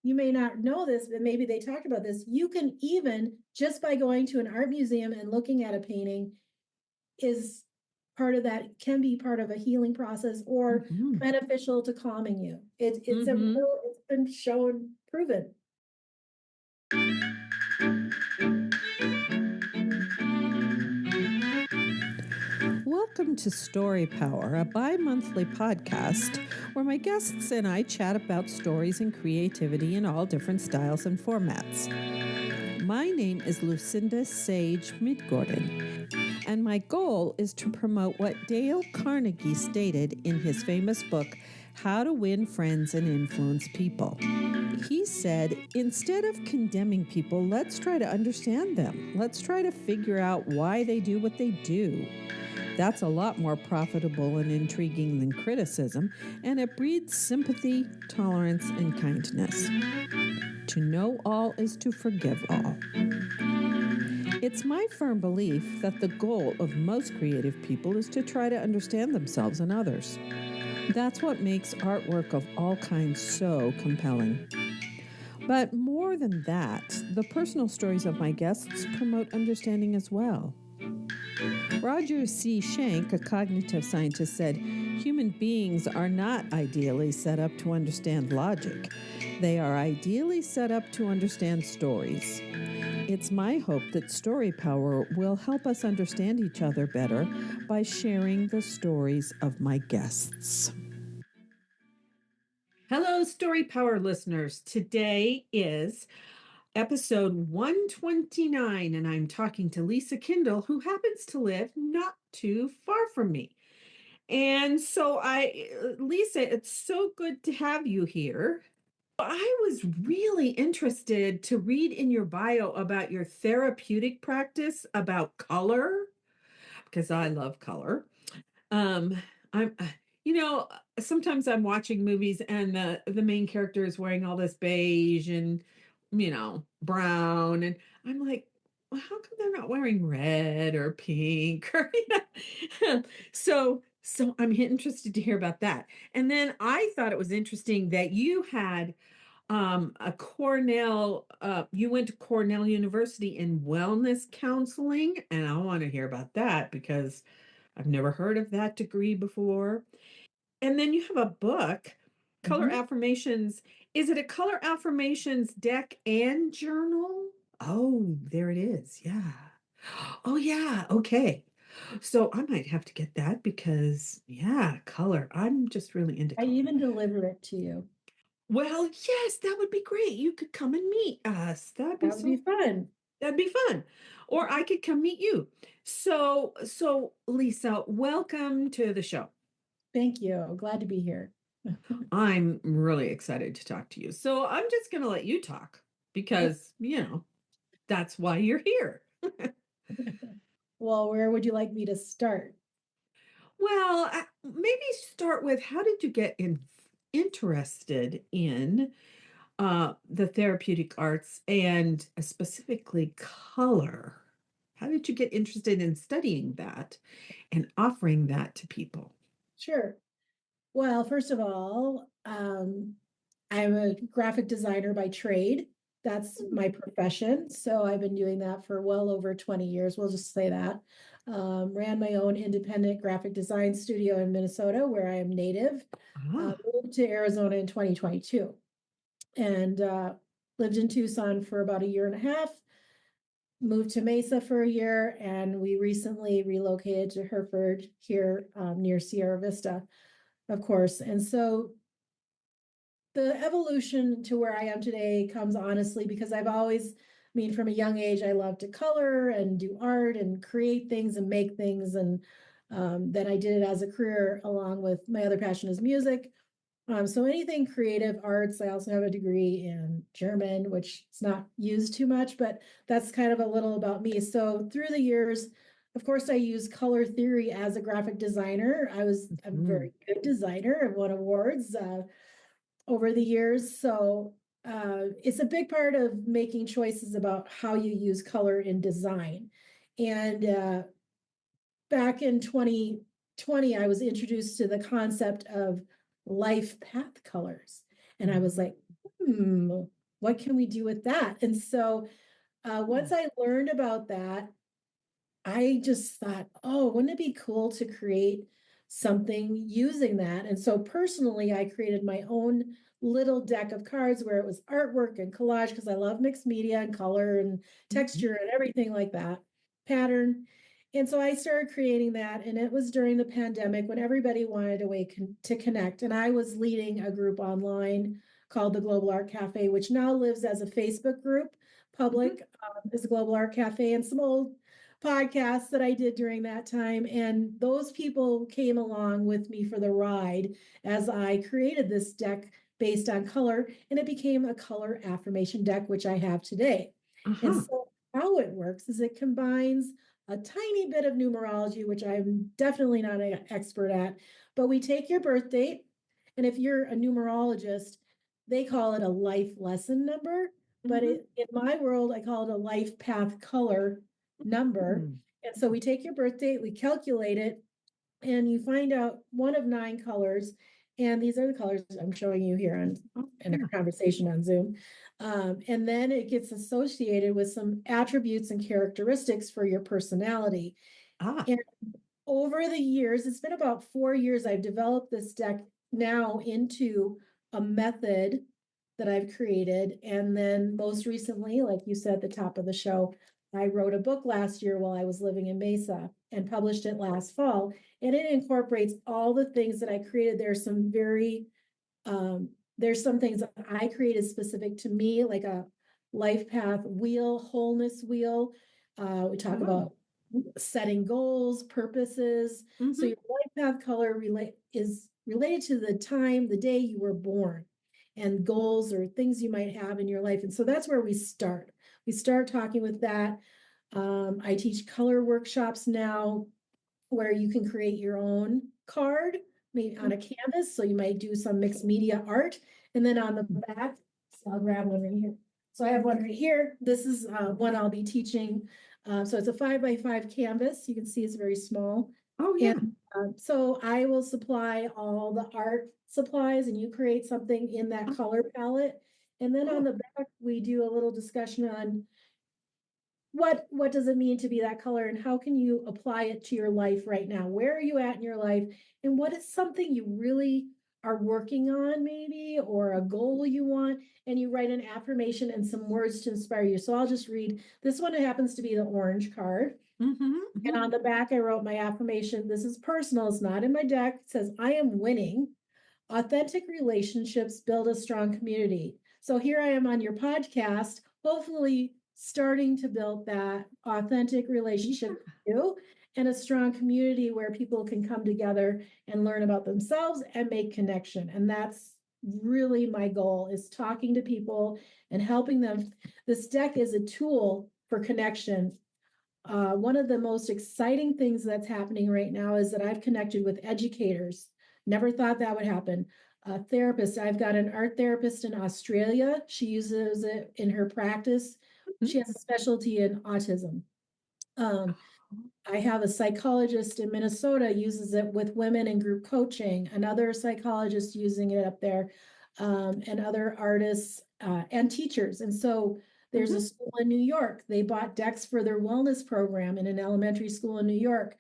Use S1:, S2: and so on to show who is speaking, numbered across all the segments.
S1: you may not know this, but maybe they talked about this. You can even, just by going to an art museum and looking at a painting, is part of that, can be part of a healing process or
S2: Mhm.
S1: beneficial to calming you.
S2: Mhm.
S1: It's been shown, proven.
S2: Welcome to Story Power, a bi monthly podcast where my guests and I chat about stories and creativity in all different styles and formats. My name is Lucinda Sage-Midgorden, and my goal is to promote what Dale Carnegie stated in his famous book, How to Win Friends and Influence People. He said, instead of condemning people, let's try to understand them. Let's try to figure out why they do what they do. That's a lot more profitable and intriguing than criticism, and it breeds sympathy, tolerance, and kindness. To know all is to forgive all. It's my firm belief that the goal of most creative people is to try to understand themselves and others. That's what makes artwork of all kinds so compelling. But more than that, the personal stories of my guests promote understanding as well. Roger C. Schenck, a cognitive scientist, said, human beings are not ideally set up to understand logic. They are ideally set up to understand stories. It's my hope that Story Power will help us understand each other better by sharing the stories of my guests. Hello, Story Power listeners. Today is episode 129, and I'm talking to Lisa Kindle, who happens to live not too far from me. And so Lisa, it's so good to have you here. I was really interested to read in your bio about your therapeutic practice about color, because I love color. Um, I'm, you know, sometimes I'm watching movies and the main character is wearing all this beige and, brown, and I'm like, well, how come they're not wearing red or pink or so I'm interested to hear about that. And then I thought it was interesting that you had a Cornell, you went to Cornell University in wellness counseling, and I want to hear about that because I've never heard of that degree before. And then you have a book, Color
S1: Mhm.
S2: Affirmations. Is it a Color Affirmations deck and journal? Oh, there it is. Yeah. Oh, yeah. Okay. So I might have to get that because, yeah, color. I'm just really into
S1: I
S2: color.
S1: even deliver it to you.
S2: Well, yes, that would be great. You could come and meet us.
S1: That would be fun.
S2: That'd be fun. Or I could come meet you. So Lisa, welcome to the show.
S1: Thank you. Glad to be here.
S2: I'm really excited to talk to you. So I'm just going to let you talk because, that's why you're here.
S1: Well, where would you like me to start?
S2: Well, maybe start with how did you get interested in the therapeutic arts and specifically color? How did you get interested in studying that and offering that to people?
S1: Sure. Well, first of all, I'm a graphic designer by trade. That's my profession. So I've been doing that for well over 20 years. We'll just say that. Ran my own independent graphic design studio in Minnesota, where I am native.
S2: Ah,
S1: Moved to Arizona in 2022 and lived in Tucson for about a year and a half. Moved to Mesa for a year, and we recently relocated to Hereford here near Sierra Vista, of course. And so the evolution to where I am today comes honestly because I've always, I mean, from a young age, I love to color and do art and create things and make things. And then I did it as a career along with my other passion is music. So anything creative arts, I also have a degree in German, which is not used too much, but that's kind of a little about me. So through the years, of course, I use color theory as a graphic designer. I was a
S2: mhm.
S1: very good designer and won awards over the years. So it's a big part of making choices about how you use color in design. And back in 2020, I was introduced to the concept of life path colors. And I was like, hmm. what can we do with that? And so once I learned about that, I just thought, oh, wouldn't it be cool to create something using that? And so personally, I created my own little deck of cards where it was artwork and collage because I love mixed media and color and
S2: Mhm.
S1: texture and everything like that, pattern. And so I started creating that. And it was during the pandemic when everybody wanted a way to connect. And I was leading a group online called the Global Art Cafe, which now lives as a Facebook group.
S2: Mhm.
S1: Public is a Global Art Cafe, and some old podcasts that I did during that time. And those people came along with me for the ride as I created this deck based on color, and it became a color affirmation deck, which I have today. And
S2: Uh-huh.
S1: so, how it works is it combines a tiny bit of numerology, which I'm definitely not an expert at, but we take your birth date, and if you're a numerologist, they call it a life lesson number. But
S2: Mhm.
S1: in my world, I call it a life path color number.
S2: Mm.
S1: And so we take your birth date, we calculate it, and you find out one of 9 colors. And these are the colors I'm showing you here
S2: Oh,
S1: in our
S2: yeah.
S1: conversation on Zoom. And then it gets associated with some attributes and characteristics for your personality.
S2: Ah.
S1: And over the years, it's been about 4 years, I've developed this deck now into a method that I've created. And then most recently, like you said at the top of the show, I wrote a book last year while I was living in Mesa and published it last fall. And it incorporates all the things that I created. There's some things that I created specific to me, like a life path wheel, wholeness wheel. We talk
S2: Oh.
S1: about setting goals, purposes. So
S2: Mhm.
S1: your life path color is related to the time, the day you were born, and goals or things you might have in your life. And so that's where we start. We start talking with that. I teach color workshops now where you can create your own card, maybe on a canvas. So you might do some mixed media art. And then on the back, so I'll grab one right here. So I have one right here. This is one I'll be teaching. So it's a 5x5 canvas. You can see it's very small.
S2: Oh,
S1: And
S2: yeah.
S1: so I will supply all the art supplies and you create something in that
S2: Oh,
S1: color palette. And then on
S2: oh.
S1: the back, we do a little discussion on what does it mean to be that color and how can you apply it to your life right now? Where are you at in your life? And what is something you really are working on, maybe, or a goal you want? And you write an affirmation and some words to inspire you. So I'll just read this one. It happens to be the orange card.
S2: Mhm.
S1: And
S2: Mhm.
S1: on the back, I wrote my affirmation. This is personal, it's not in my deck. It says, I am winning. Authentic relationships build a strong community. So here I am on your podcast, hopefully starting to build that authentic relationship with
S2: Yeah.
S1: you and a strong community where people can come together and learn about themselves and make connection. And that's really my goal is talking to people and helping them. This deck is a tool for connection. One of the most exciting things that's happening right now is that I've connected with educators. Never thought that would happen. A therapist. I've got an art therapist in Australia. She uses it in her practice.
S2: Mhm.
S1: She has a specialty in autism. Um, I have a psychologist in Minnesota uses it with women in group coaching, another psychologist using it up there, and other artists and teachers. And so there's
S2: Mhm.
S1: a school in New York. They bought decks for their wellness program in an elementary school in New York.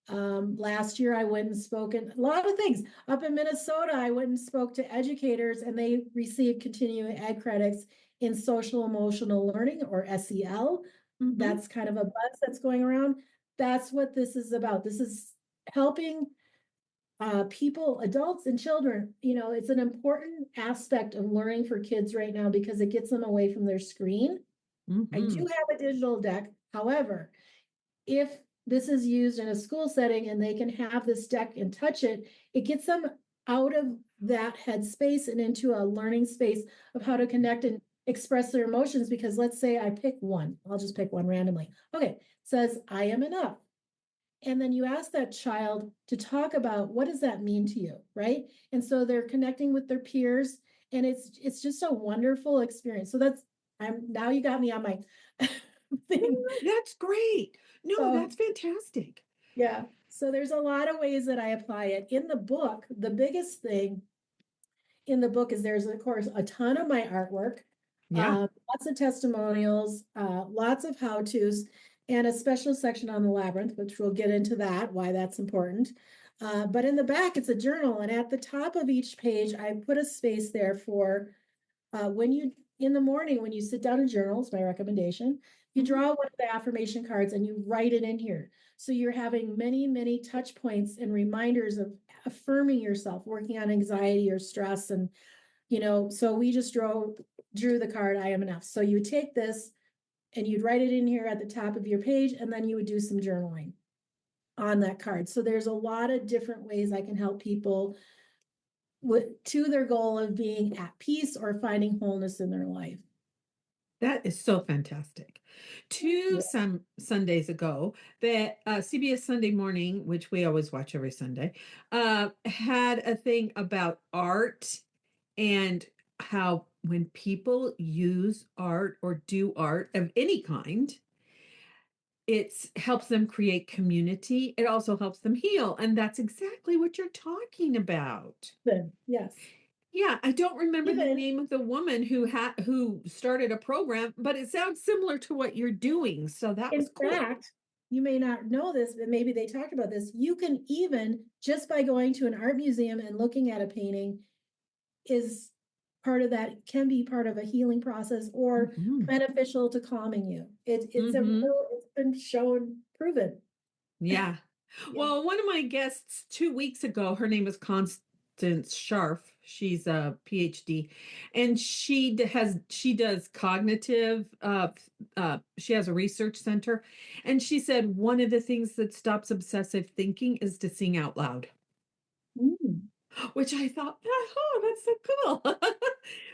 S1: Last year, I went and spoke in a lot of things. Up in Minnesota, I went and spoke to educators, and they received continuing ed credits in social emotional learning or SEL.
S2: Mhm.
S1: That's kind of a buzz that's going around. That's what this is about. This is helping people, adults and children. It's an important aspect of learning for kids right now because it gets them away from their screen. I do
S2: Mhm.
S1: have a digital deck. However, if this is used in a school setting and they can have this deck and touch it, it gets them out of that headspace and into a learning space of how to connect and express their emotions. Because let's say I pick one, I'll just pick one randomly. Okay, it says, I am enough. And then you ask that child to talk about what does that mean to you, right? And so they're connecting with their peers, and it's just a wonderful experience. So that's I'm now you got me on my thing.
S2: That's great. No,
S1: So
S2: that's fantastic.
S1: yeah. So there's a lot of ways that I apply it. In the book, the biggest thing in the book is there's, of course, a ton of my artwork.
S2: Yeah.
S1: Lots of testimonials, lots of how-tos, and a special section on the labyrinth, which we'll get into that, why that's important. But in the back, it's a journal, and at the top of each page, I put a space there for when you, in the morning, when you sit down and journal, it's my recommendation, you
S2: Mhm.
S1: draw one of the affirmation cards and you write it in here. So you're having many, many touch points and reminders of affirming yourself, working on anxiety or stress. And, so we just drew the card, I am enough. So you would take this and you'd write it in here at the top of your page, and then you would do some journaling on that card. So there's a lot of different ways I can help people to their goal of being at peace or finding wholeness in their life.
S2: That is so fantastic. Two
S1: Yeah.
S2: some Sundays ago, the CBS Sunday Morning, which we always watch every Sunday, had a thing about art and how when people use art or do art of any kind, it helps them create community. It also helps them heal, and that's exactly what you're talking about.
S1: Good. Yes.
S2: Yeah, I don't remember the
S1: Even
S2: name of the woman who started a program, but it sounds similar to what you're doing, so that
S1: in
S2: was cool.
S1: fact, you may not know this, but maybe they talked about this. You can even just by going to an art museum and looking at a painting is part of that, can be part of a healing process or
S2: Mhm.
S1: beneficial to calming you.
S2: Mhm.
S1: It's been shown, proven.
S2: Yeah.
S1: Yeah.
S2: Well, one of my guests 2 weeks ago, her name is Constance Scharf. She's a PhD, and she does cognitive, she has a research center, and she said one of the things that stops obsessive thinking is to sing out loud.
S1: Mm.
S2: Which I thought, "Oh, that's so cool."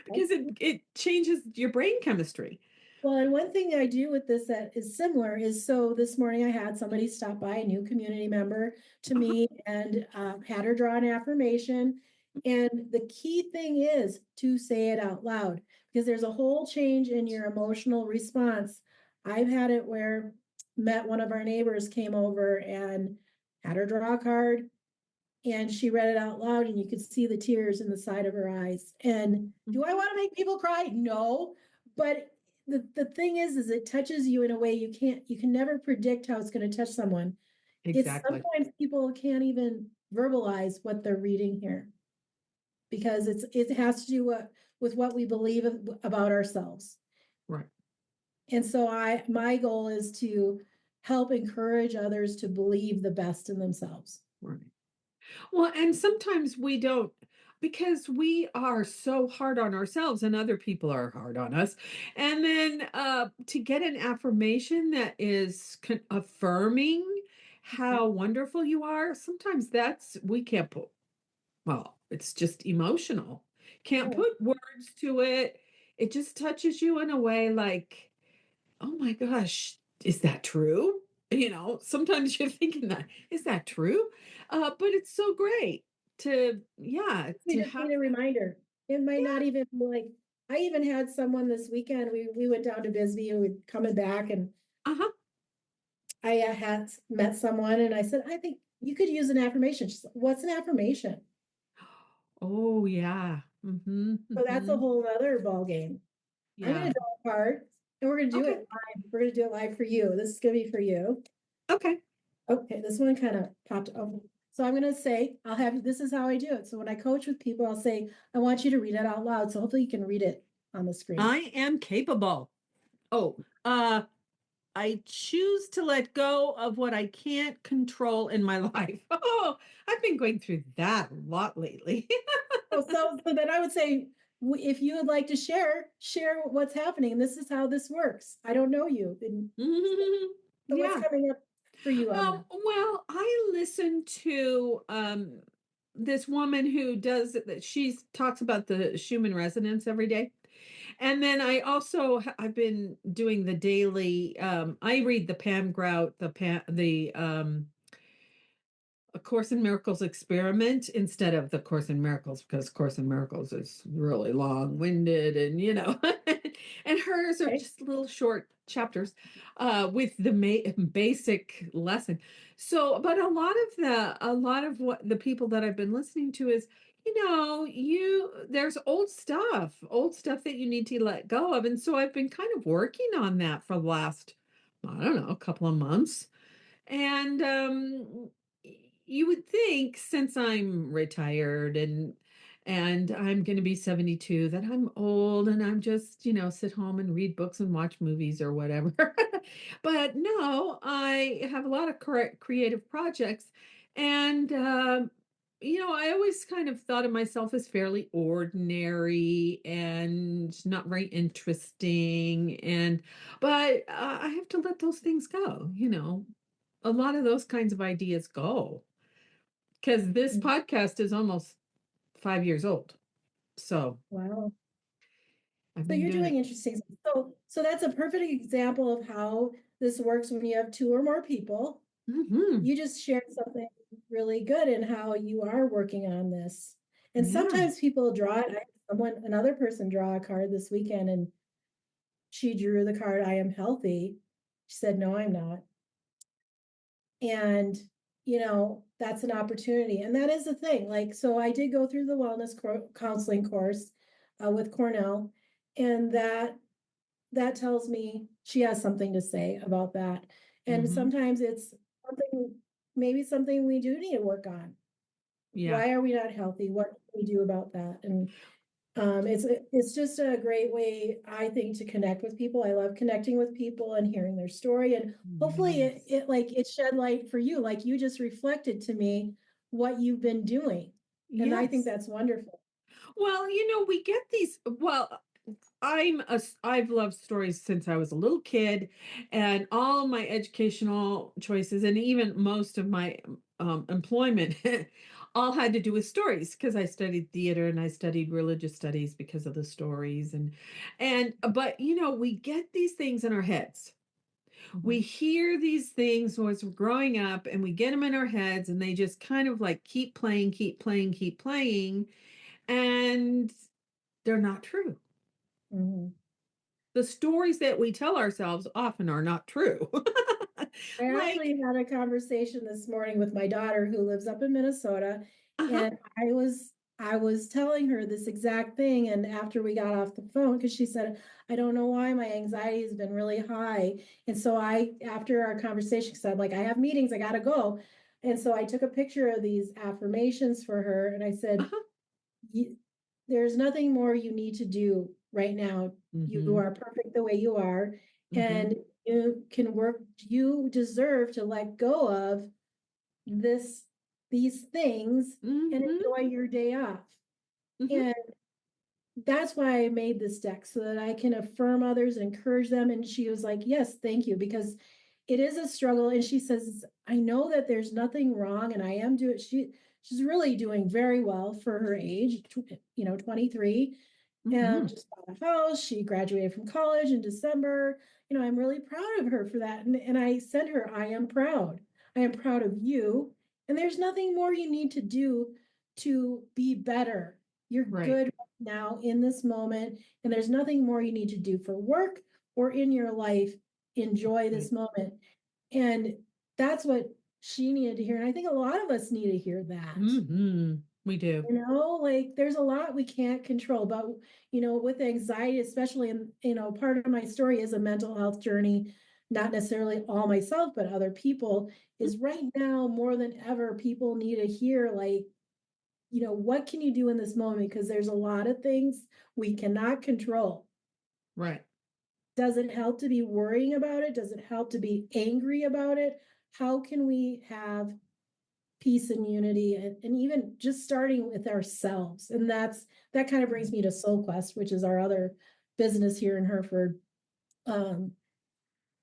S2: Because it changes your brain chemistry.
S1: Well, and one thing I do with this that is similar is, so this morning I had somebody stop by, a new community member to
S2: Uh-huh.
S1: me, and had her draw an affirmation. And the key thing is to say it out loud, because there's a whole change in your emotional response. I've had it where met one of our neighbors, came over and had her draw a card, and she read it out loud, and you could see the tears in the side of her eyes. And do I want to make people cry? No. But the thing is it touches you in a way you can never predict how it's going to touch someone. It's
S2: Exactly.
S1: sometimes people can't even verbalize what they're reading here, because it has to do with what we believe about ourselves.
S2: Right.
S1: And so my goal is to help encourage others to believe the best in themselves.
S2: Right. Well, and sometimes we don't because we are so hard on ourselves and other people are hard on us. And then to get an affirmation that is affirming how wonderful you are, sometimes that's we can't put well, it's just emotional. Can't
S1: Oh,
S2: put words to it. It just touches you in a way like, oh my gosh, is that true? Sometimes you're thinking that, is that true? But it's so great yeah,
S1: we
S2: to
S1: just
S2: have
S1: need a
S2: that.
S1: reminder. It might
S2: Yeah.
S1: not even be like, I even had someone this weekend, we went down to Bisbee and we're coming back, and
S2: Uh-huh.
S1: I had met someone and I said, I think you could use an affirmation. She's like, what's an affirmation?
S2: Oh, yeah.
S1: So that's a
S2: Mm-hmm.
S1: whole other ball game. I'm
S2: Yeah.
S1: gonna draw a card and we're gonna do
S2: Okay.
S1: it live. We're gonna do it live for you. This is gonna be for you.
S2: Okay.
S1: Okay, this one kind of popped over. So I'm gonna say, this is how I do it. So when I coach with people, I'll say, I want you to read it out loud. So hopefully you can read it on the screen.
S2: I am capable. Oh, I choose to let go of what I can't control in my life. Oh, I've been going through that a lot lately.
S1: Oh, so then I would say, if you would like to share what's happening. This is how this works. I don't know you. And so what's
S2: Yeah.
S1: coming up for you on that?
S2: Well, I listen to this woman who does that. She talks about the Schumann resonance every day. And then I've been doing the daily I read the Pam Grout, the A Course in Miracles experiment instead of the Course in Miracles because Course in Miracles is really long-winded and and hers are
S1: Okay.
S2: just little short chapters with the basic lesson. So, but a lot of what the people that I've been listening to is, there's old stuff that you need to let go of. And so I've been kind of working on that for the last, I don't know, a couple of months. And you would think, since I'm retired and I'm going to be 72, that I'm old and I'm just, sit home and read books and watch movies or whatever. But no, I have a lot of creative projects. And I always kind of thought of myself as fairly ordinary and not very interesting, but I have to let those things go. A lot of those kinds of ideas go, because this
S1: Mm.
S2: podcast is almost 5 years old. So,
S1: Wow.
S2: I've
S1: So
S2: been
S1: you're
S2: doing
S1: doing
S2: it.
S1: interesting. So that's a perfect example of how this works when you have two or more people.
S2: Mhm.
S1: You just shared something really good in how you are working on this. And
S2: Yeah.
S1: sometimes people draw it. I had another person draw a card this weekend, and she drew the card, I am healthy. She said, no, I'm not. And, that's an opportunity. And that is the thing. Like, so I did go through the counseling course with Cornell, and that tells me she has something to say about that. And
S2: Mhm.
S1: sometimes it's something, maybe something we do need to work on.
S2: Yeah.
S1: Why are we not healthy? What can we do about that? And it's just a great way, I think, to connect with people. I love connecting with people and hearing their story, and hopefully
S2: Yes.
S1: it shed light for you, like you just reflected to me what you've been doing, and I think
S2: Yes.
S1: that's wonderful.
S2: Well, we get these. Well, I've loved stories since I was a little kid, and all my educational choices, and even most of my employment, all had to do with stories, because I studied theater and I studied religious studies because of the stories. But we get these things in our heads. We
S1: Mhm.
S2: hear these things as we're growing up, and we get them in our heads, and they just kind of like keep playing, keep playing, keep playing, and they're not true.
S1: Mhm.
S2: The stories that we tell ourselves often are not true.
S1: I
S2: Like,
S1: actually had a conversation this morning with my daughter who lives up in Minnesota,
S2: uh-huh,
S1: and I was telling her this exact thing, and after we got off the phone, because she said, I don't know why my anxiety has been really high. And so after our conversation, said, like, I have meetings, I gotta go. And so I took a picture of these affirmations for her, and I said,
S2: uh-huh.
S1: you, there's nothing more you need to do right now. You
S2: Mhm,
S1: are perfect the way you are,
S2: mhm,
S1: and you can work. You deserve to let go of this, these things, and
S2: mhm,
S1: enjoy your day off.
S2: mhm.
S1: And that's why I made this deck, so that I can affirm others and encourage them. And she was like, yes, thank you, because it is a struggle. And she says, I know that there's nothing wrong, and I am doing, she's really doing very well for her age, 23. And
S2: Mhm.
S1: just bought a house. She graduated from college in December. I'm really proud of her for that. And I sent her, I am proud. I am proud of you. And there's nothing more you need to do to be better. You're
S2: Right,
S1: good now in this moment, and there's nothing more you need to do for work or in your life. Enjoy
S2: right.
S1: this moment. And that's what she needed to hear. And I think a lot of us need to hear that.
S2: Mhm. We do.
S1: Like there's a lot we can't control, but with anxiety, especially, and part of my story is a mental health journey, not necessarily all myself, but other people,
S2: Mm,
S1: is right now more than ever, people need to hear, like, what can you do in this moment? Because there's a lot of things we cannot control.
S2: right,
S1: Does it help to be worrying about it? Does it help to be angry about it? How can we have peace and unity, and even just starting with ourselves? And that kind of brings me to Soul Quest, which is our other business here in Hereford. Um,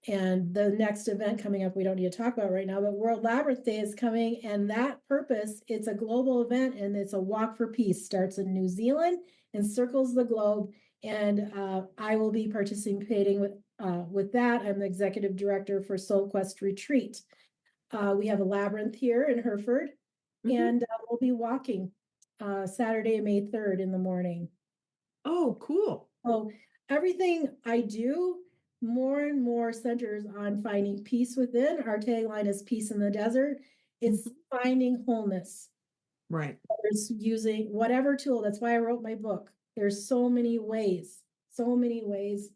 S1: and the next event coming up, we don't need to talk about right now, but World Labyrinth Day is coming, and that purpose, it's a global event, and it's a walk for peace. Starts in New Zealand and circles the globe. And I will be participating with that. I'm the executive director for Soul Quest Retreat. We have a labyrinth here in Hereford,
S2: mhm.
S1: and we'll be walking Saturday, May 3rd in the morning.
S2: Oh, cool.
S1: So everything I do more and more centers on finding peace within. Our tagline is peace in the desert. It's
S2: Mhm.
S1: finding wholeness.
S2: Right.
S1: There's using whatever tool. That's why I wrote my book. There's so many ways, so many ways.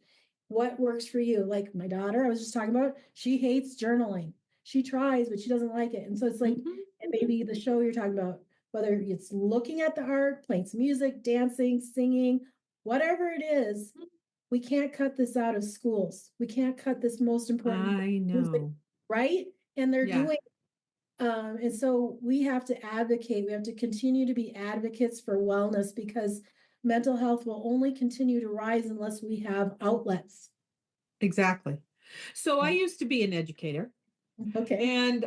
S1: What works for you? Like my daughter, I was just talking about, she hates journaling. She tries, but she doesn't like it. And so it's like,
S2: Mhm.
S1: and maybe the show you're talking about, whether it's looking at the art, playing some music, dancing, singing, whatever it is, we can't cut this out of schools. We can't cut this most important
S2: I
S1: music,
S2: know.
S1: right? And they're
S2: Yeah,
S1: doing and so we have to advocate, we have to continue to be advocates for wellness because mental health will only continue to rise unless we have outlets.
S2: exactly. So I used to be an educator,
S1: Okay,
S2: and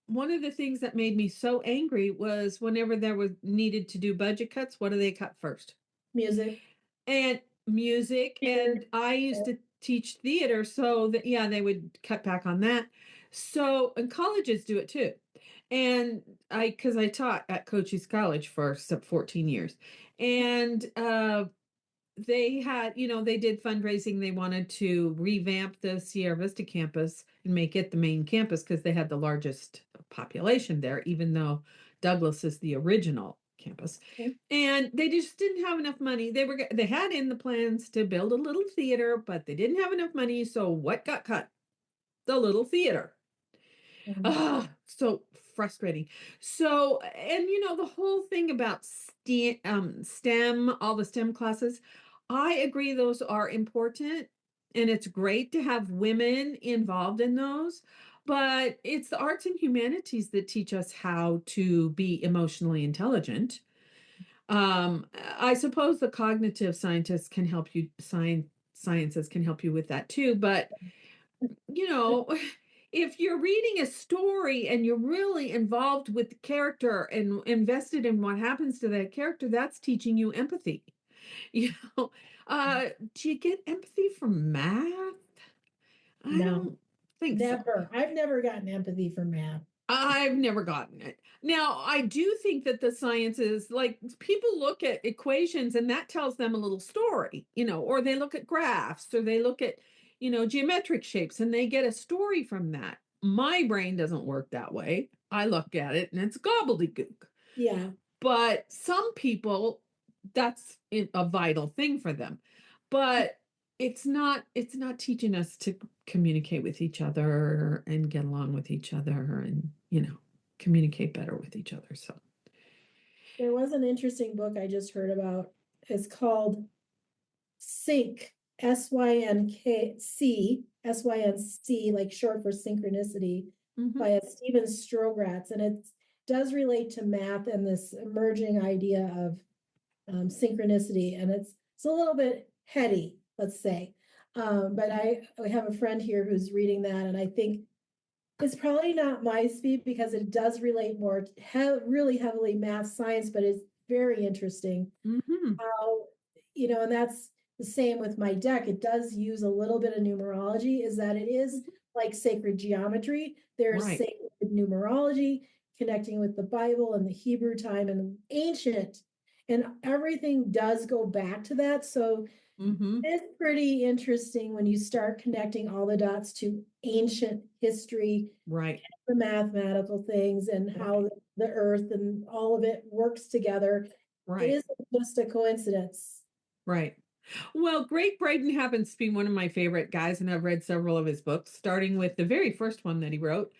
S2: one of the things that made me so angry was whenever there was needed to do budget cuts, what do they cut first?
S1: music,
S2: And music,
S1: theater,
S2: and I used to teach theater, so that yeah, they would cut back on that. So, and colleges do it too. And because I taught at Cochise College for some 14 years, and they had, they did fundraising. They wanted to revamp the Sierra Vista campus and make it the main campus because they had the largest population there, even though Douglas is the original campus. And they just didn't have enough money. They had in the plans to build a little theater, but they didn't have enough money. So what got cut? The little theater.
S1: um,
S2: Ah, so frustrating. So, and the whole thing about STEM, all the STEM classes, I agree those are important, and it's great to have women involved in those. But it's the arts and humanities that teach us how to be emotionally intelligent. I suppose the cognitive scientists can help you, sciences can help you with that too, but you know, if you're reading a story and you're really involved with the character and invested in what happens to that character, that's teaching you empathy. You know, do you get empathy from math? I
S1: no,
S2: don't think so.
S1: never. I've never gotten empathy for math.
S2: I've never gotten it. Now, I do think that the sciences, like people look at equations and that tells them a little story, or they look at graphs or they look at, geometric shapes and they get a story from that. My brain doesn't work that way. I look at it and it's gobbledygook.
S1: Yeah,
S2: But some people, that's a vital thing for them. But it's not teaching us to communicate with each other and get along with each other and, communicate better with each other. So,
S1: there was an interesting book I just heard about. It's called Sync, SYNC, like short for synchronicity,
S2: mhm,
S1: by a Steven Strogatz. And it does relate to math and this emerging idea of synchronicity. And it's a little bit heady, let's say. But I have a friend here who's reading that, and I think it's probably not my speed because it does relate more really heavily math science, but it's very interesting
S2: mhm,
S1: how, and that's the same with my deck. It does use a little bit of numerology, is that it is
S2: mhm.
S1: like sacred geometry. There's
S2: Right.
S1: sacred numerology connecting with the Bible and the Hebrew time and ancient, and everything does go back to that. So
S2: Mhm.
S1: it's pretty interesting when you start connecting all the dots to ancient history,
S2: Right.
S1: the mathematical things, and
S2: Right.
S1: how the earth and all of it works together. It
S2: Right.
S1: isn't just a coincidence.
S2: Right. Well, Great Braden happens to be one of my favorite guys, and I've read several of his books, starting with the very first one that he wrote,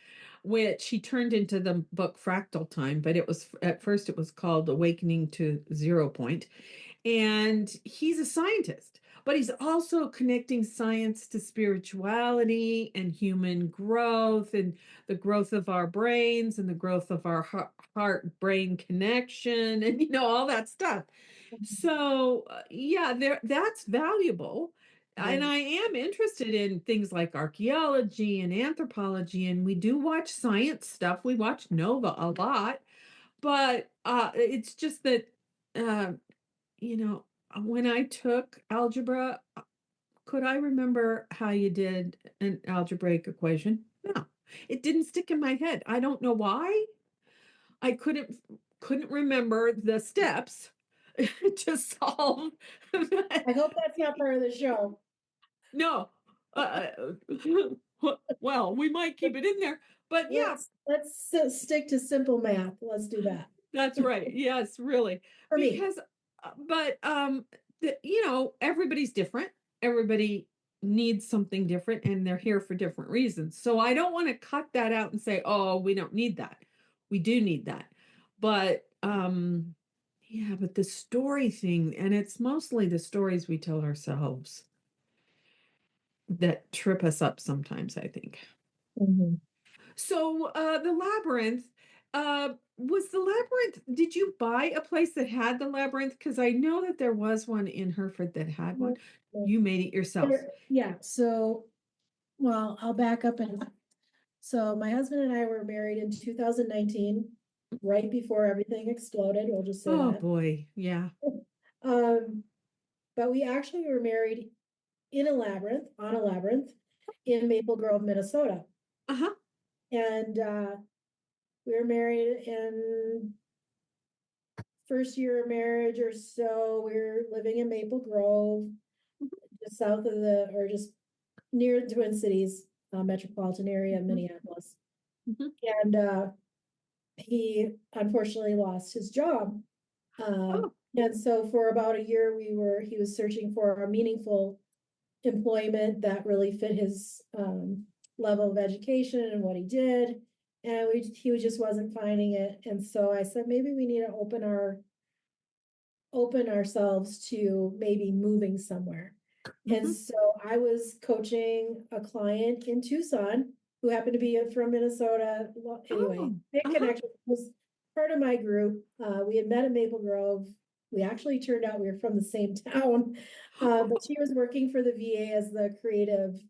S2: which he turned into the book Fractal Time, but it was at first it was called Awakening to Zero Point. And he's a scientist, but he's also connecting science to spirituality and human growth and the growth of our brains and the growth of our heart brain connection and all that stuff. So, yeah, that's valuable. And
S1: Very.
S2: I am interested in things like archaeology and anthropology, and we do watch science stuff. We watch Nova a lot, but it's just that uh, you know, when I took algebra, could I remember how you did an algebraic equation? No, it didn't stick in my head. I don't know why. I couldn't remember the steps to solve.
S1: I hope that's not part of the show.
S2: No. Well, we might keep it in there, but yeah,
S1: Let's stick to simple math. Let's do that.
S2: That's right. Yes, really.
S1: For me.
S2: Because, but everybody's different. Everybody needs something different, and they're here for different reasons. So I don't want to cut that out and say, "Oh, we don't need that." We do need that. But yeah, but the story thing, and it's mostly the stories we tell ourselves that trip us up sometimes, I think.
S1: Mhm.
S2: So, the labyrinth, was the labyrinth, did you buy a place that had the labyrinth? Because I know that there was one in Hereford that had one. You made it yourself.
S1: Yeah, so, well, I'll back up and, so my husband and I were married in 2019, right before everything exploded, we'll just say
S2: Oh
S1: that.
S2: boy, yeah.
S1: Um, but we actually were married in a labyrinth, on a labyrinth in Maple Grove, Minnesota.
S2: Uh-huh.
S1: And we were married in first year of marriage or so. We were living in Maple Grove, just south of the, or just near the Twin Cities, metropolitan area of
S2: Mhm,
S1: Minneapolis.
S2: mhm.
S1: And he unfortunately lost his job.
S2: Oh,
S1: And so for about a year, he was searching for a meaningful employment that really fit his level of education and what he did. And he just wasn't finding it. And so I said, maybe we need to open ourselves to maybe moving somewhere. And
S2: mhm.
S1: so I was coaching a client in Tucson who happened to be from Minnesota. Well, anyway,
S2: Oh,
S1: big
S2: uh-huh.
S1: connection, was part of my group. We had met in Maple Grove. We actually turned out we were from the same town, but she was working for the VA as the creative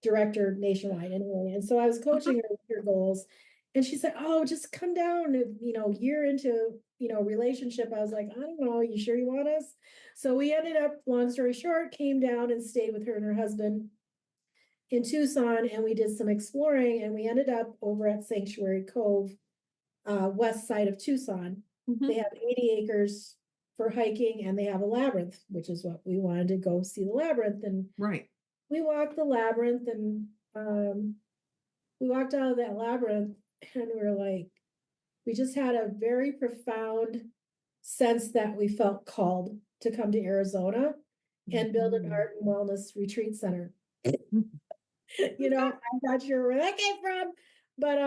S1: director nationwide anyway. And so I was
S2: Uh-huh.
S1: coaching her with her goals. And she said, "Oh, just come down, year into, relationship." I was like, "I don't know, you sure you want us?" So we ended up, long story short, came down and stayed with her and her husband in Tucson, and we did some exploring, and we ended up over at Sanctuary Cove, west side of Tucson.
S2: Mhm.
S1: They have 80 acres for hiking, and they have a labyrinth, which is what we wanted to go see, the labyrinth. And
S2: Right.
S1: we walked the labyrinth, and we walked out of that labyrinth, and we were like, we just had a very profound sense that we felt called to come to Arizona and build an
S2: Mhm.
S1: art and wellness retreat center.
S2: Mhm.
S1: I'm not sure where that came from, but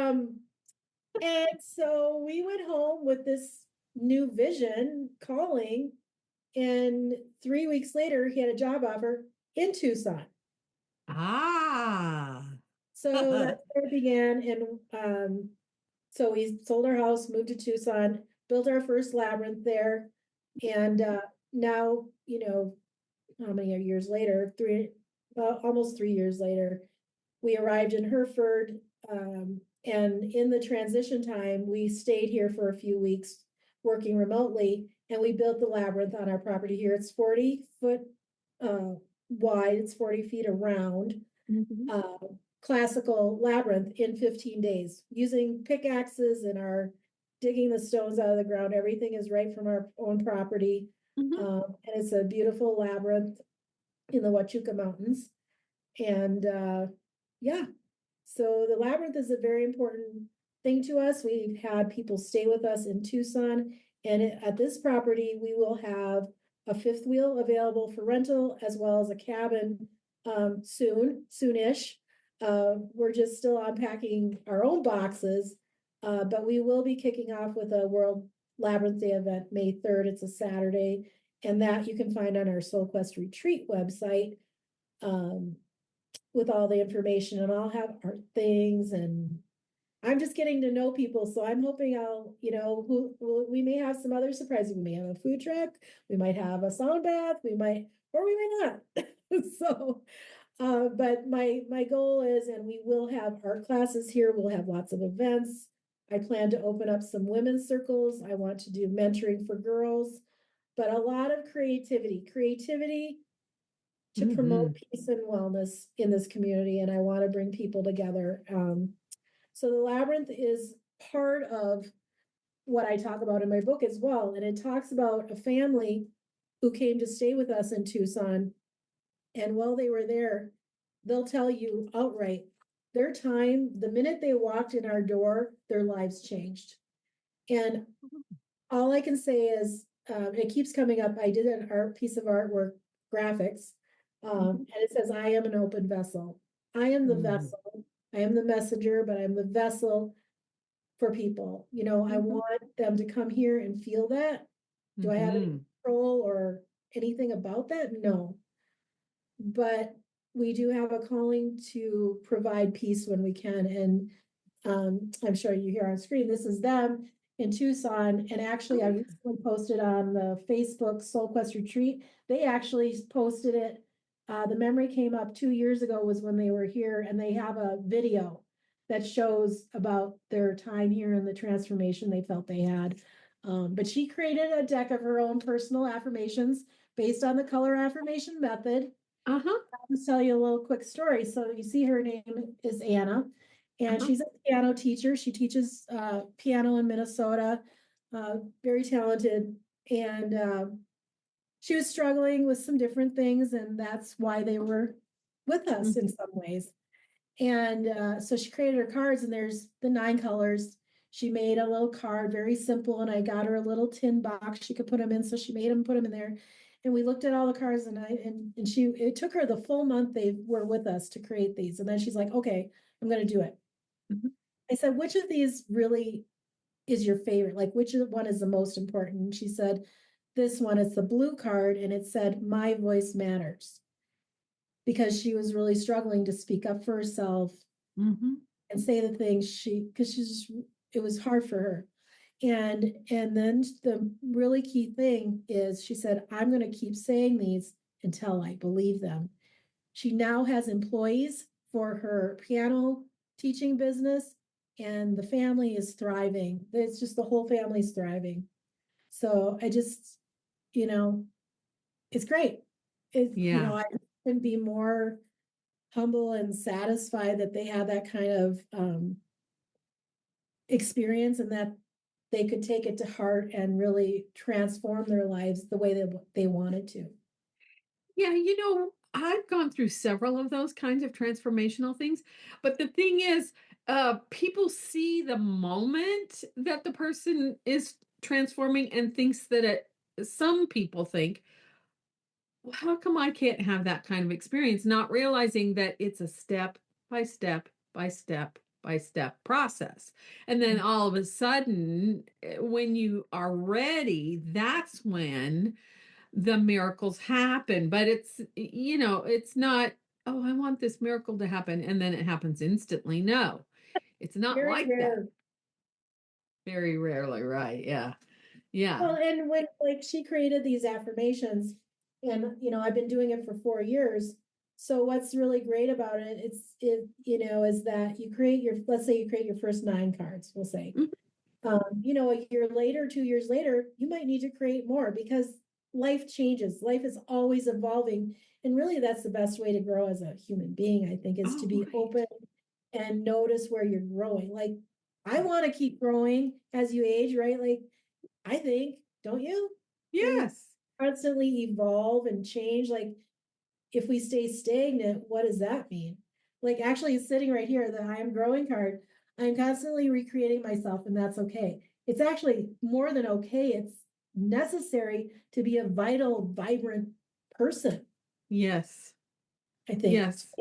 S1: and so we went home with this new vision calling, and 3 weeks later he had a job offer in Tucson.
S2: Ah.
S1: So that's where it began. And so we sold our house, moved to Tucson, built our first labyrinth there. And now, how many years later? Almost 3 years later, we arrived in Hereford. And in the transition time, we stayed here for a few weeks working remotely, and we built the labyrinth on our property here. It's 40 foot uh, wide, it's 40 feet around,
S2: Mhm.
S1: uh, classical labyrinth in 15 days using pickaxes and our digging the stones out of the ground. Everything is right from our own property.
S2: Mhm.
S1: And it's a beautiful labyrinth in the Huachuca Mountains. And yeah, so the labyrinth is a very important thing to us. We've had people stay with us in Tucson, and at this property, we will have a fifth wheel available for rental as well as a cabin soonish. We're just still unpacking our own boxes, but we will be kicking off with a World Labyrinth Day event May 3rd. It's a Saturday, and that you can find on our Soul Quest Retreat website. Um, with all the information, and I'll have art things, and I'm just getting to know people. So I'm hoping we may have some other surprises. We may have a food truck, we might have a sauna bath, or we may not. So, but my goal is, and we will have art classes here. We'll have lots of events. I plan to open up some women's circles. I want to do mentoring for girls, but a lot of creativity to promote
S2: Mhm.
S1: peace and wellness in this community, and I want to bring people together. So the labyrinth is part of what I talk about in my book as well, and it talks about a family who came to stay with us in Tucson, and while they were there, they'll tell you outright, the minute they walked in our door, their lives changed. And all I can say is, it keeps coming up. I did an art piece of artwork, graphics,
S2: Mhm.
S1: and it says, I am an open vessel. I am the
S2: Mhm.
S1: vessel. I am the messenger, but I'm the vessel for people. I
S2: Mhm.
S1: want them to come here and feel that. Do I have any
S2: Mhm.
S1: control or anything about that? No. But we do have a calling to provide peace when we can. And I'm sure you hear on screen, this is them in Tucson. And actually,
S2: Oh
S1: I
S2: yeah.
S1: recently posted on the Facebook Soul Quest Retreat. They actually posted it. The memory came up 2 years ago was when they were here, and they have a video that shows about their time here and the transformation they felt they had. But she created a deck of her own personal affirmations based on the color affirmation method.
S2: Uh-huh.
S1: I'll tell you a little quick story. So you see her name is Anna, and
S2: Uh-huh.
S1: she's a piano teacher. She teaches piano in Minnesota, very talented. And she was struggling with some different things, and that's why they were with us in
S2: Mhm.
S1: some ways. And so she created her cards, and there's the 9 colors. She made a little card, very simple, and I got her a little tin box she could put them in. So she made them, put them in there. And we looked at all the cards, and it took her the full month they were with us to create these. And then she's like, okay, I'm gonna do it.
S2: Mhm.
S1: I said, which of these really is your favorite? Like, which one is the most important? And she said, this one, it's the blue card, and it said, my voice matters, because she was really struggling to speak up for herself
S2: Mhm.
S1: and say the things because it was hard for her. And then the really key thing is she said, I'm going to keep saying these until I believe them. She now has employees for her piano teaching business, and the family is thriving. It's just the whole family's thriving. So I just, you know, it's great.
S2: Yeah.
S1: I couldn't be more humble and satisfied that they had that kind of experience, and that they could take it to heart and really transform their lives the way that they wanted to.
S2: Yeah, I've gone through several of those kinds of transformational things, but the thing is, people see the moment that the person is transforming and thinks that some people think, well, how come I can't have that kind of experience? Not realizing that it's a step by step by step by step process. And then all of a sudden, when you are ready, that's when the miracles happen. But it's not, oh, I want this miracle to happen. And then it happens instantly. No, it's not
S1: Very
S2: like that.
S1: rare.
S2: Very rarely, right? Yeah. Yeah.
S1: Well, and when like she created these affirmations, and I've been doing it for 4 years. So what's really great about it, is that let's say you create your first 9 cards, we'll say.
S2: Mhm.
S1: A year later, 2 years later, you might need to create more, because life changes. Life is always evolving. And really, that's the best way to grow as a human being, I think, is to
S2: Oh,
S1: be
S2: right.
S1: open and notice where you're growing. Like, I want to keep growing as you age, right? Like, I think, don't you? We
S2: Yes.
S1: constantly evolve and change. Like, if we stay stagnant, what does that mean? Like, actually, sitting right here, the I am growing card, I'm constantly recreating myself, and that's okay. It's actually more than okay. It's necessary to be a vital, vibrant person,
S2: Yes.
S1: I think.
S2: Yes.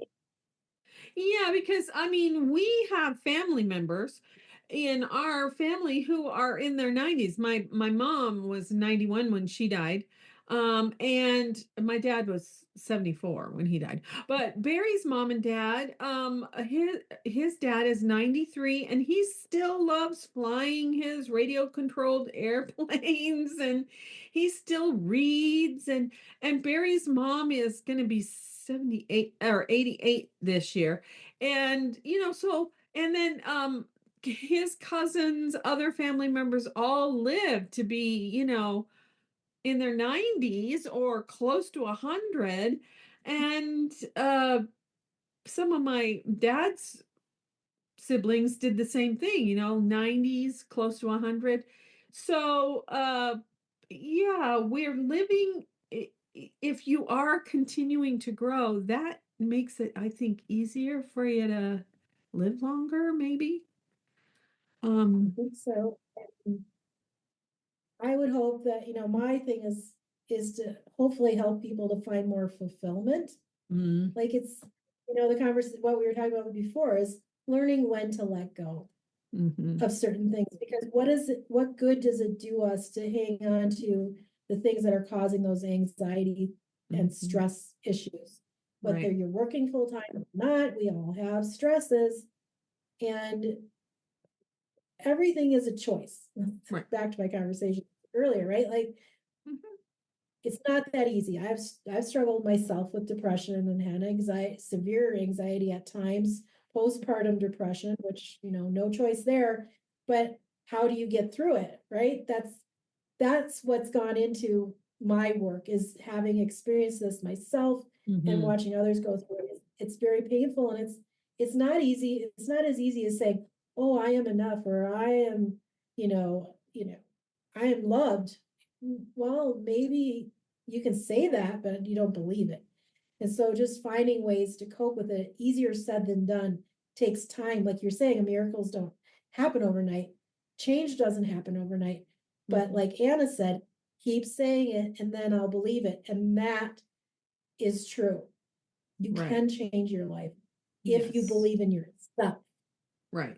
S2: Yeah, because I mean, we have family members in our family who are in their 90s. My mom was 91 when she died. And my dad was 74 when he died. But Barry's mom and dad, his dad is 93 and he still loves flying his radio controlled airplanes and he still reads and Barry's mom is going to be 78 or 88 this year. And and then his cousins, other family members all live to be, in their 90s or close to 100. And some of my dad's siblings did the same thing, 90s, close to 100. So, yeah, we're living, if you are continuing to grow, that makes it, I think, easier for you to live longer, maybe.
S1: I
S2: Um,
S1: think so. I would hope that, my thing is to hopefully help people to find more fulfillment.
S2: Mm,
S1: Like it's, the conversation, what we were talking about before is learning when to let go
S2: hmm.
S1: of certain things, because what good does it do us to hang on to the things that are causing those anxiety and
S2: Hmm.
S1: stress issues? Whether
S2: Right.
S1: you're working full time or not, we all have stresses, and everything is a choice.
S2: Right.
S1: Back to my conversation earlier, right? Like
S2: Hmm.
S1: it's not that easy. I've struggled myself with depression and had anxiety, severe anxiety at times, postpartum depression, which, no choice there. But how do you get through it, right? That's what's gone into my work, is having experienced this myself and
S2: Hmm.
S1: watching others go through it. It's very painful, and it's not easy. It's not as easy as saying, "Oh, I am enough," or "I am, I am loved." Well, maybe you can say that, but you don't believe it. And so just finding ways to cope with it, easier said than done, takes time. Like you're saying, miracles don't happen overnight. Change doesn't happen overnight. But
S2: Hmm.
S1: like Anna said, keep saying it and then I'll believe it. And that is true. You
S2: Right.
S1: can change your life if you
S2: Yes.
S1: believe in yourself.
S2: Right.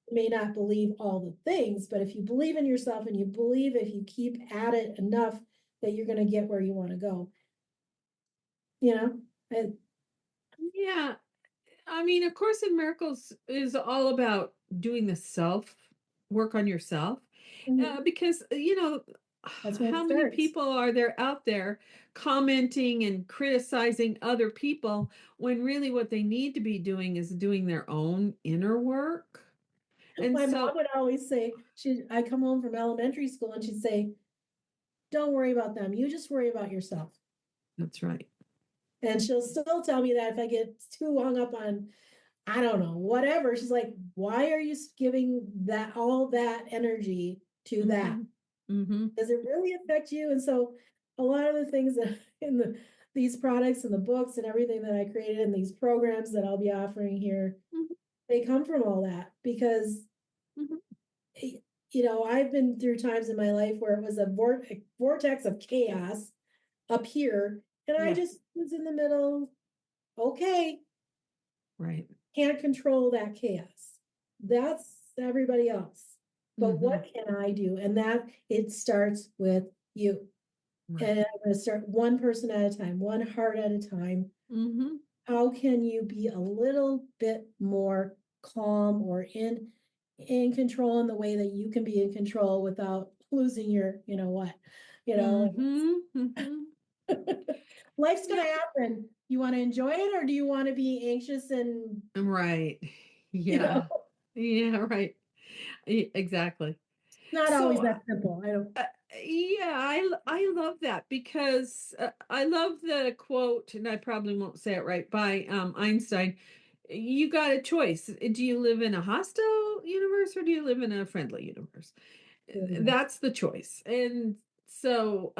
S1: You may not believe all the things, but if you believe in yourself and you believe if you keep at it enough that you're going to get where you want to go, you know, and,
S2: Yeah. I mean, A Course in Miracles is all about doing the self work on yourself,
S1: mhm,
S2: because
S1: that's where it
S2: how many
S1: starts.
S2: people are there out there commenting and criticizing other people when really what they need to be doing is doing their own inner work? And
S1: My mom
S2: so
S1: would always say, I come home from elementary school and she'd say, don't worry about them. You just worry about yourself.
S2: that's right.
S1: And she'll still tell me that if I get too hung up on, I don't know, whatever. She's like, why are you giving that all that energy to that?
S2: Hmm. Hmm.
S1: Does it really affect you? And so a lot of the things that in these products and the books and everything that I created and these programs that I'll be offering here,
S2: Hmm.
S1: they come from all that because
S2: Hmm.
S1: I've been through times in my life where it was a vortex of chaos up here, and I
S2: Yeah.
S1: just was in the middle. Okay,
S2: Right.
S1: can't control that chaos. That's everybody else. But
S2: Hmm.
S1: what can I do? And that it starts with you.
S2: Right.
S1: And I'm going to start one person at a time, one heart at a time.
S2: Hmm.
S1: How can you be a little bit more calm or in control in the way that you can be in control without losing your, what, you know,
S2: Hmm. Hmm.
S1: life's going
S2: Yeah.
S1: to happen. You want to enjoy it, or do you want to be anxious and,
S2: Right.
S1: you know,
S2: Yeah. Yeah. Right. Exactly.
S1: not always
S2: So,
S1: that simple. I don't.
S2: uh, yeah, I love that because I love the quote, and I probably won't say it right, by Einstein. You got a choice. Do you live in a hostile universe or do you live in a friendly universe?
S1: There we go.
S2: That's the choice. And so,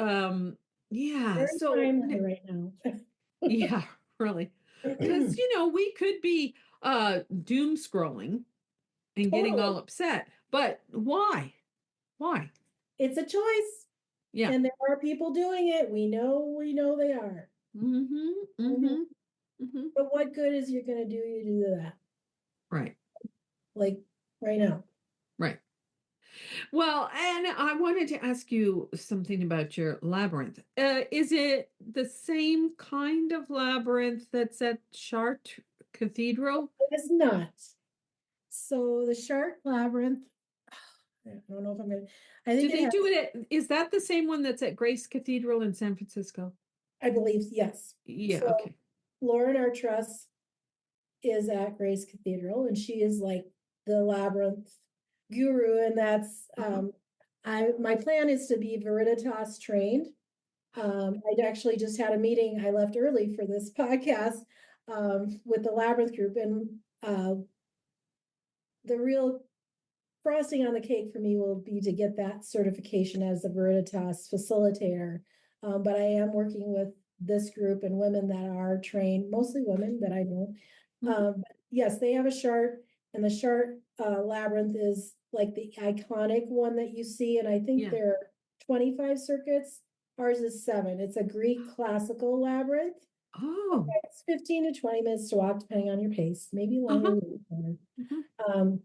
S2: yeah.
S1: Very timely right now.
S2: Yeah, really, because we could be doom scrolling and getting
S1: Totally.
S2: all upset, but why?
S1: It's a choice.
S2: Yeah.
S1: And there are people doing it. We know they are.
S2: Mm-hmm.
S1: Mhm.
S2: Mm-hmm. Mm-hmm.
S1: But what good is you're going to do you do that?
S2: Right.
S1: Like right now.
S2: Right. Well, and I wanted to ask you something about your labyrinth. Is it the same kind of labyrinth that's at Chartres Cathedral?
S1: It's not. So the Shark Labyrinth, I don't know if I'm gonna, I
S2: Do
S1: think it
S2: they
S1: has,
S2: do it is that the same one that's at Grace Cathedral in San Francisco?
S1: I believe, yes.
S2: Yeah,
S1: So
S2: okay.
S1: Lauren Artress is at Grace Cathedral, and she is like the labyrinth guru, and that's
S2: Uh-huh.
S1: my plan is to be Veritas trained. I actually just had a meeting. I left early for this podcast with the labyrinth group, and the real frosting on the cake for me will be to get that certification as a Veritas facilitator. But I am working with this group and women that are trained, mostly women that I know.
S2: Mhm.
S1: Yes, they have a chart, and the chart labyrinth is like the iconic one that you see, and I think
S2: Yeah.
S1: there are 25 circuits. Ours is 7. It's a Greek classical labyrinth.
S2: Oh,
S1: It's 15 to 20 minutes to walk, depending on your pace, maybe longer,
S2: uh-huh.
S1: maybe shorter.
S2: Mhm.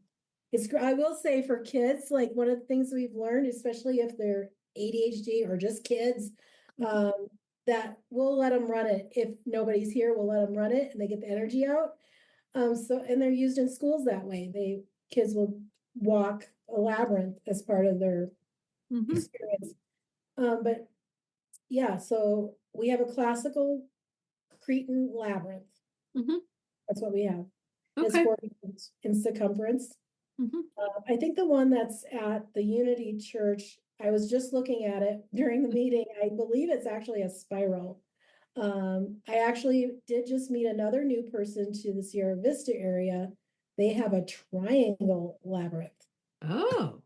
S1: I will say for kids, like one of the things we've learned, especially if they're ADHD or just kids,
S2: Mhm.
S1: um, that we'll let them run it. If nobody's here, we'll let them run it and they get the energy out. And they're used in schools that way. Kids will walk a labyrinth as part of their
S2: Mhm.
S1: experience. But yeah, so we have a classical Cretan labyrinth.
S2: Mhm.
S1: That's what we have. It's
S2: Okay.
S1: 40 feet in circumference.
S2: Mhm.
S1: I think the one that's at the Unity Church, I was just looking at it during the meeting. I believe it's actually a spiral. I actually did just meet another new person to the Sierra Vista area. They have a triangle labyrinth.
S2: Oh,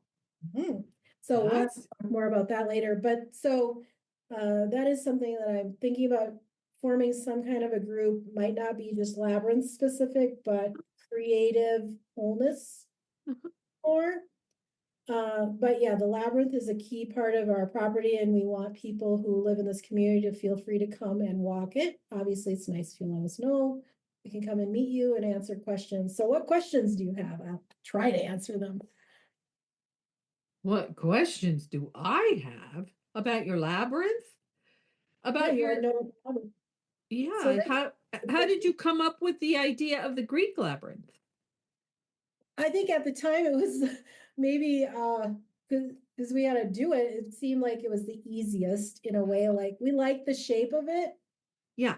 S1: Mhm. So we'll have to
S2: that's
S1: talk more about that later. But so that is something that I'm thinking about forming some kind of a group, might not be just labyrinth specific, but creative wholeness
S2: uh-huh.
S1: more. But yeah, the labyrinth is a key part of our property, and we want people who live in this community to feel free to come and walk it. Obviously, it's nice if you let us know. We can come and meet you and answer questions. So what questions do you have? I'll try to answer them.
S2: What questions do I have about your labyrinth?
S1: Yeah,
S2: About
S1: you want to
S2: your
S1: know. So
S2: yeah,
S1: this,
S2: how did you come up with the idea of the Greek labyrinth?
S1: I think at the time it was maybe because we had to do it, it seemed like it was the easiest in a way. Like we like the shape of it.
S2: Yeah.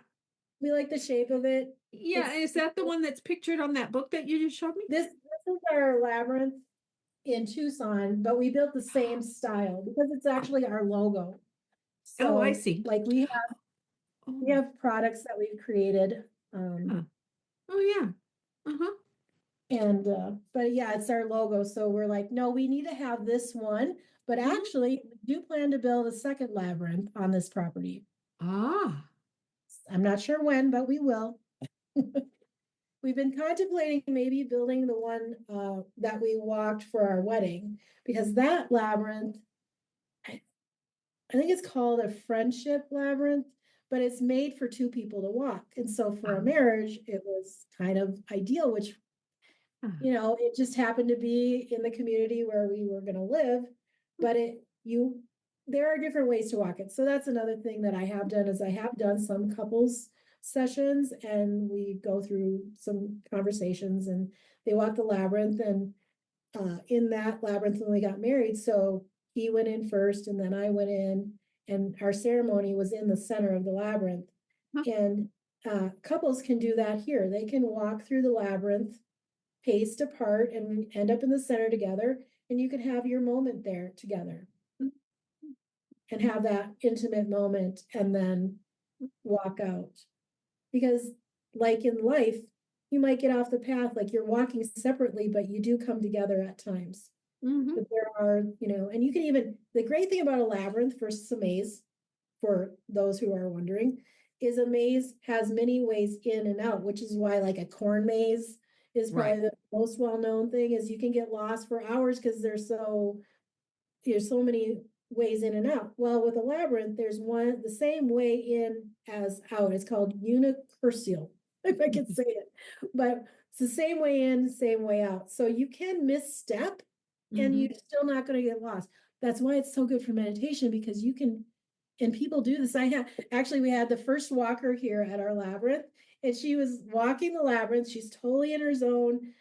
S1: We like the shape of it.
S2: Yeah,
S1: It's
S2: is that the one that's pictured on that book that you just showed me?
S1: this is our labyrinth in Tucson, but we built the same style because it's actually our logo.
S2: Oh, I
S1: So
S2: see.
S1: like we
S2: Oh,
S1: have products that we've created.
S2: yeah. Oh, yeah. Uh-huh.
S1: But yeah, it's our logo. So we're like, no, we need to have this one. But
S2: Mhm.
S1: actually, we do plan to build a second labyrinth on this property.
S2: Ah.
S1: I'm not sure when, but we will. We've been contemplating maybe building the one that we walked for our wedding, because that labyrinth, I, I think it's called a friendship labyrinth, but it's made for two people to walk. And so for a
S2: Ah.
S1: marriage, it was kind of ideal, which
S2: Ah.
S1: it just happened to be in the community where we were gonna live, but there are different ways to walk it. So that's another thing that I have done is I have done some couples sessions and we go through some conversations and they walk the labyrinth and in that labyrinth when we got married. So he went in first and then I went in and our ceremony was in the center of the labyrinth.
S2: Huh.
S1: And couples can do that here. They can walk through the labyrinth paced apart and end up in the center together. And you can have your moment there together and have that intimate moment and then walk out. Because, like in life, you might get off the path, like you're walking separately, but you do come together at times.
S2: Mhm.
S1: But there are, and you can the great thing about a labyrinth versus a maze, for those who are wondering, is a maze has many ways in and out, which is why like a corn maze is
S2: Right.
S1: probably the most well-known thing is you can get lost for hours because there's so many ways in and out. Well, with a labyrinth, there's the same way in as out. It's called unicursial, if I can say it. But it's the same way in, same way out. So you can misstep and
S2: Mhm.
S1: you're still not going to get lost. That's why it's so good for meditation because you can, and people do this. We had the first walker here at our labyrinth, and she was walking the labyrinth. She's totally in her zone,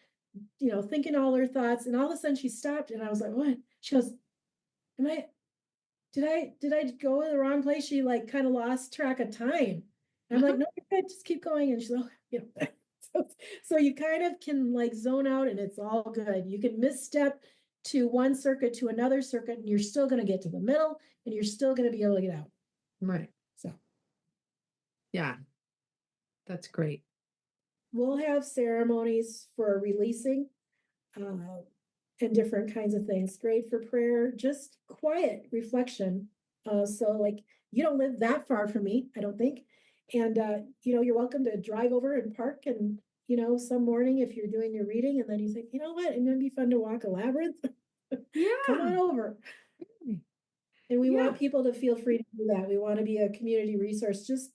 S1: thinking all her thoughts. And all of a sudden she stopped and I was like, what? She goes, am I, did I go in the wrong place? She like kind of lost track of time. And I'm
S2: Uh-huh.
S1: like, no, you're good, just keep going. And she's like, so, so you kind of can like zone out and it's all good. You can misstep to one circuit to another circuit and you're still going to get to the middle and you're still going to be able to get out.
S2: Right.
S1: So
S2: Yeah, that's great.
S1: we'll have ceremonies for releasing uh, and different kinds of things. Great for prayer, just quiet reflection. So like you don't live that far from me, I don't think. And you're welcome to drive over and park and some morning if you're doing your reading and then you think, you know what, it might be fun to walk a labyrinth. Come
S2: Yeah.
S1: on over. And we
S3: Yeah.
S1: want people to feel free to do that. We want to be a community resource. Just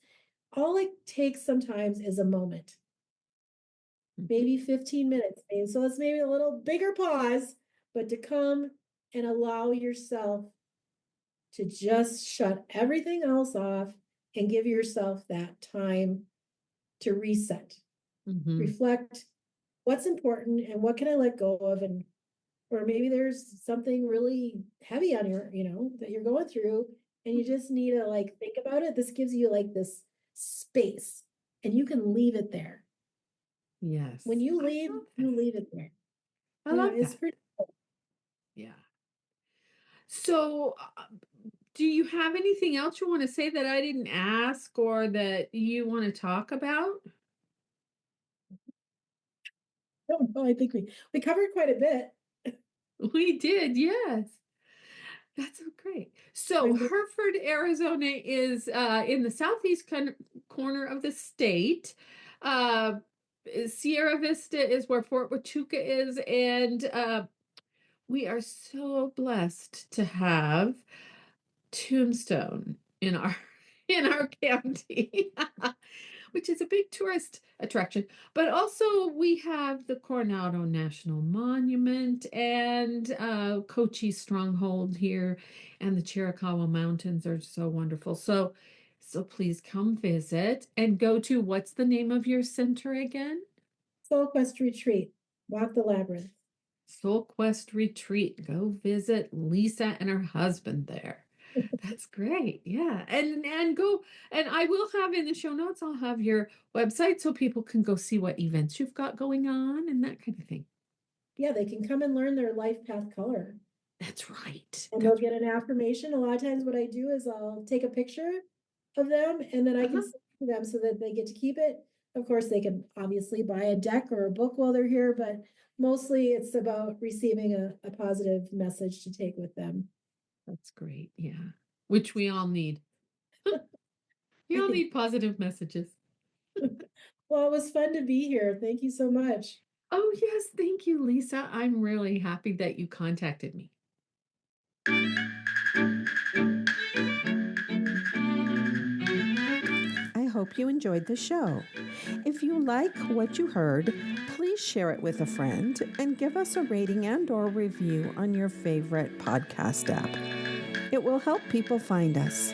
S1: all it takes sometimes is a moment,
S3: Mhm.
S1: maybe 15 minutes. Maybe. So it's maybe a little bigger pause, but to come and allow yourself to just shut everything else off and give yourself that time to reset,
S3: Mhm.
S1: reflect what's important and what can I let go of, and or maybe there's something really heavy on your, that you're going through and you just need to like think about it. This gives you like this space and you can leave it there. When
S3: Yes.
S1: you
S3: I
S1: leave,
S3: love
S1: you
S3: that.
S1: leave it there.
S3: I
S1: Yeah,
S3: love
S1: it's
S3: that.
S1: pretty cool.
S3: Yeah. So, do you have anything else you want to say that I didn't ask or that you want to talk about?
S1: Oh, I think we covered quite a bit.
S3: We did, yes. That's so great. So
S1: I'm glad.
S3: Hertford, Arizona is in the southeast corner of the state. Uh, Sierra Vista is where Fort Huachuca is, and we are so blessed to have Tombstone in our in our county, which is a big tourist attraction. But also we have the Coronado National Monument and Cochise Stronghold here, and the Chiricahua Mountains are so wonderful. So please come visit and go to, what's the name of your center again?
S1: Soul Quest Retreat, Walk the Labyrinth.
S3: Soul Quest Retreat. Go visit Lisa and her husband there. That's great. Yeah. And go, and I will have in the show notes, I'll have your website so people can go see what events you've got going on and that kind of thing.
S1: Yeah, they can come and learn their life path color.
S3: That's right.
S1: And they'll
S3: That's
S1: get an affirmation. A lot of times what I do is I'll take a picture of them and then I can
S3: uh-huh.
S1: send it to them so that they get to keep it. Of course, they can obviously buy a deck or a book while they're here, but mostly it's about receiving a positive message to take with them.
S3: That's great. Yeah. Which we all need. We
S1: I
S3: all
S1: think,
S3: need positive messages.
S1: well, it was fun to be here. Thank you so much.
S3: Oh, yes. Thank you, Lisa. I'm really happy that you contacted me.
S2: I hope you enjoyed the show. If you like what you heard, please share it with a friend and give us a rating and or review on your favorite podcast app. It will help people find us.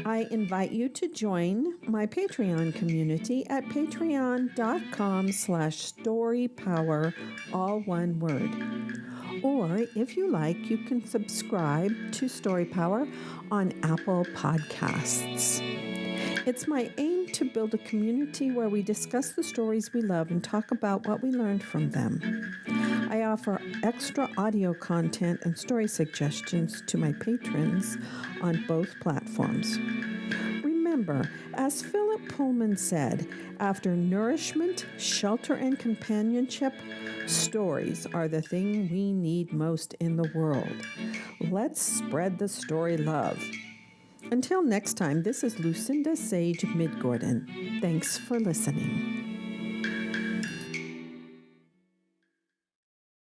S2: I invite you to join my Patreon community at patreon.com/storypower, all one word. Or if you like, you can subscribe to Story Power on Apple Podcasts. It's my aim to build a community where we discuss the stories we love and talk about what we learned from them. I offer extra audio content and story suggestions to my patrons on both platforms. Remember, as Philip Pullman said, after nourishment, shelter, and companionship, stories are the thing we need most in the world. Let's spread the story love. Until next time, this is Lucinda Sage-Midgorden. Thanks for listening.